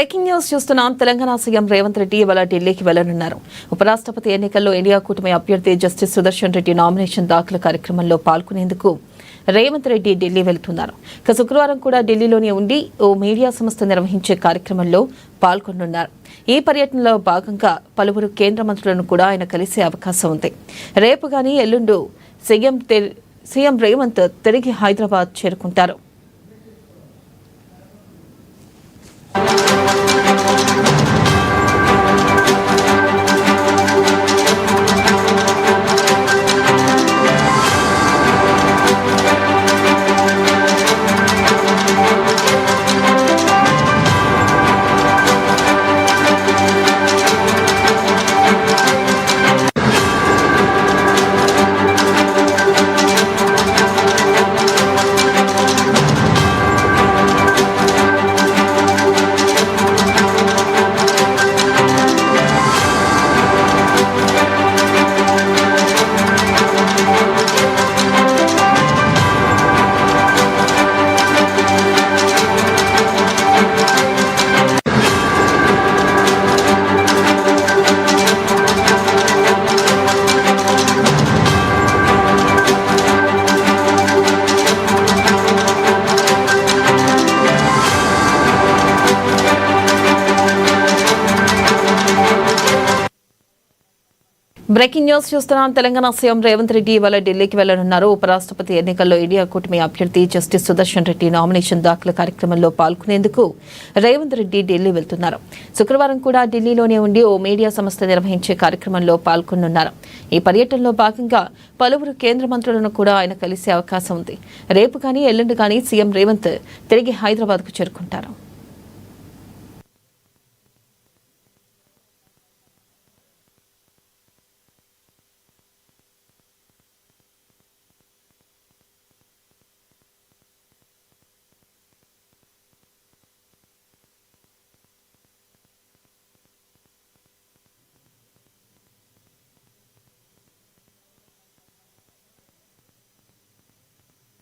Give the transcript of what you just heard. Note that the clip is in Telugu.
బ్రేకింగ్ న్యూస్ చూస్తున్నాం. తెలంగాణ సీఎం రేవంత్ రెడ్డి ఇవాళ ఢిల్లీకి వెళ్లనున్నారు. ఉపరాష్ట్రపతి ఎన్నికల్లో ఇండియా కూటమి అభ్యర్థి జస్టిస్ సుదర్శన్ రెడ్డి నామినేషన్ దాఖలు కార్యక్రమంలో పాల్గొనేందుకు రేవంత్ రెడ్డి ఢిల్లీ వెళ్తున్నారు. శుక్రవారం కూడా ఢిల్లీలోనే ఉండి ఓ మీడియా సంస్థ నిర్వహించే కార్యక్రమంలో పాల్గొనున్నారు. ఈ పర్యటనలో భాగంగా పలువురు కేంద్ర మంత్రులను కూడా ఆయన కలిసే అవకాశం ఉంది. రేపు గానీ ఎల్లుండు సీఎం రేవంత్ తిరిగి హైదరాబాద్ చేరుకుంటారు. బ్రేకింగ్ న్యూస్ చూస్తున్నాం. తెలంగాణ సీఎం రేవంత్ రెడ్డి ఇవాళ ఢిల్లీకి వెళ్లనున్నారు. ఉపరాష్ట్రపతి ఎన్నికల్లో ఇండియా కూటమి అభ్యర్థి జస్టిస్ సుదర్శన్ రెడ్డి నామినేషన్ దాఖలు కార్యక్రమంలో పాల్గొనేందుకు రేవంత్ రెడ్డి ఢిల్లీ వెళ్తున్నారు. శుక్రవారం కూడా ఢిల్లీలోనే ఉండి ఓ మీడియా సంస్థ నిర్వహించే కార్యక్రమంలో పాల్గొనున్నారు. ఈ పర్యటనలో భాగంగా పలువురు కేంద్ర మంత్రులను కూడా ఆయన కలిసే అవకాశం ఉంది. రేపు కానీ ఎల్లుండి కానీ సీఎం రేవంత్ తిరిగి హైదరాబాద్కు చేరుకుంటారు.